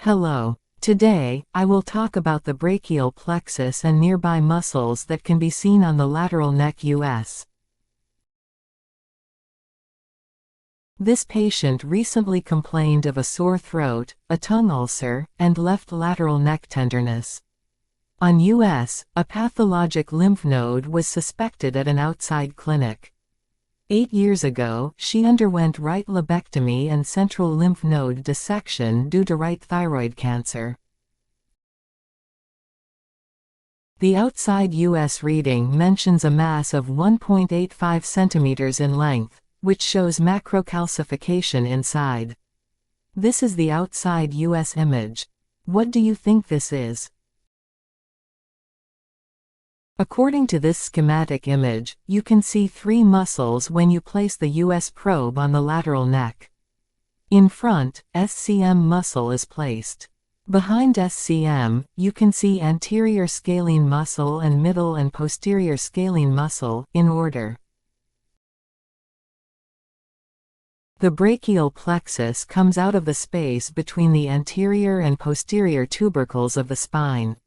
Hello. Today, I will talk about the brachial plexus and nearby muscles that can be seen on the lateral neck US. This patient recently complained of a sore throat, a tongue ulcer, and left lateral neck tenderness. On US, a pathologic lymph node was suspected at an outside clinic. 8 years ago, she underwent right lobectomy and central lymph node dissection due to right thyroid cancer. The outside US reading mentions a mass of 1.85 centimeters in length, which shows macrocalcification inside. This is the outside US image. What do you think this is? According to this schematic image, you can see 3 muscles when you place the US probe on the lateral neck. In front, SCM muscle is placed. Behind SCM, you can see anterior scalene muscle and middle and posterior scalene muscle, in order. The brachial plexus comes out of the space between the anterior and posterior tubercles of the spine.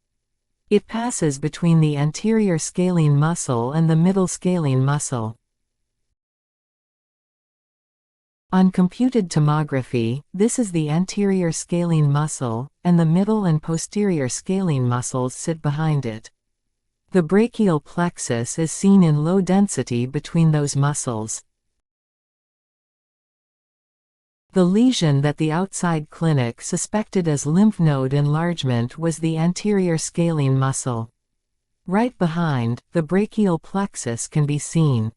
It passes between the anterior scalene muscle and the middle scalene muscle. On computed tomography, this is the anterior scalene muscle, and the middle and posterior scalene muscles sit behind it. The brachial plexus is seen in low density between those muscles. The lesion that the outside clinic suspected as lymph node enlargement was the anterior scalene muscle. Right behind, the brachial plexus can be seen.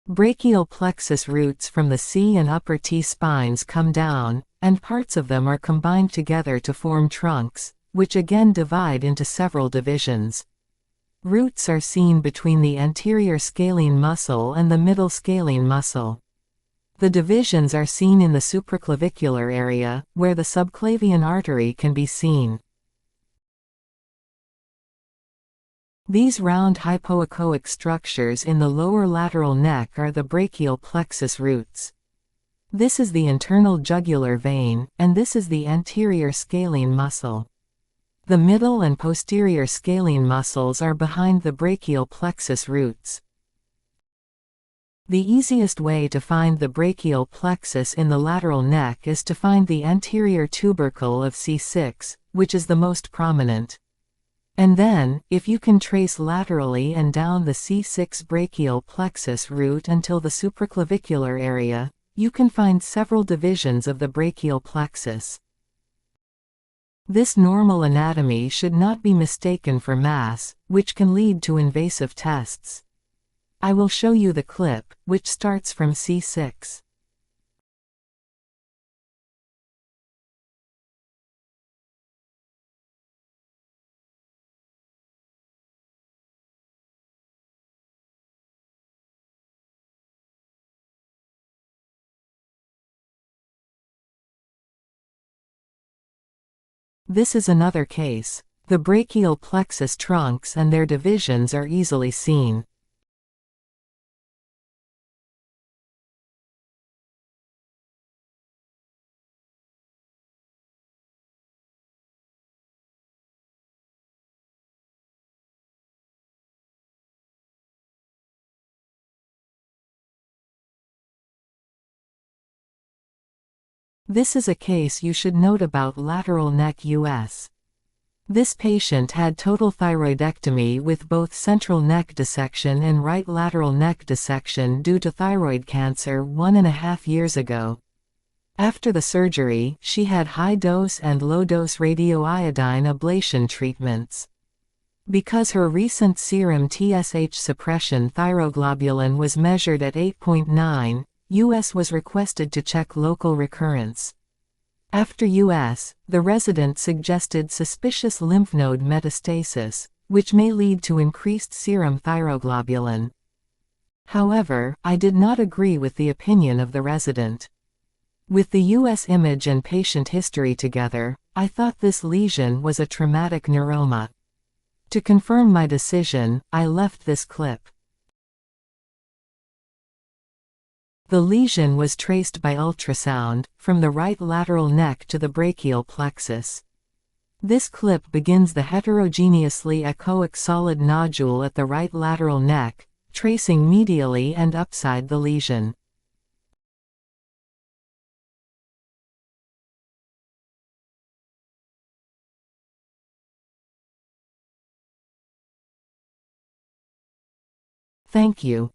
Brachial plexus roots from the C and upper T spines come down, and parts of them are combined together to form trunks, which again divide into several divisions. Roots are seen between the anterior scalene muscle and the middle scalene muscle. The divisions are seen in the supraclavicular area, where the subclavian artery can be seen. These round hypoechoic structures in the lower lateral neck are the brachial plexus roots. This is the internal jugular vein, and this is the anterior scalene muscle. The middle and posterior scalene muscles are behind the brachial plexus roots. The easiest way to find the brachial plexus in the lateral neck is to find the anterior tubercle of C6, which is the most prominent. And then, if you can trace laterally and down the C6 brachial plexus root until the supraclavicular area, you can find several divisions of the brachial plexus. This normal anatomy should not be mistaken for mass, which can lead to invasive tests. I will show you the clip, which starts from C6. This is another case. The brachial plexus trunks and their divisions are easily seen. This is a case you should note about lateral neck US. This patient had total thyroidectomy with both central neck dissection and right lateral neck dissection due to thyroid cancer 1.5 years ago. After the surgery, she had high-dose and low-dose radioiodine ablation treatments. Because her recent serum TSH suppression thyroglobulin was measured at 8.9, US was requested to check local recurrence. After US, the resident suggested suspicious lymph node metastasis, which may lead to increased serum thyroglobulin. However, I did not agree with the opinion of the resident. With the US image and patient history together, I thought this lesion was a traumatic neuroma. To confirm my decision, I left this clip. The lesion was traced by ultrasound, from the right lateral neck to the brachial plexus. This clip begins the heterogeneously echoic solid nodule at the right lateral neck, tracing medially and upside the lesion. Thank you.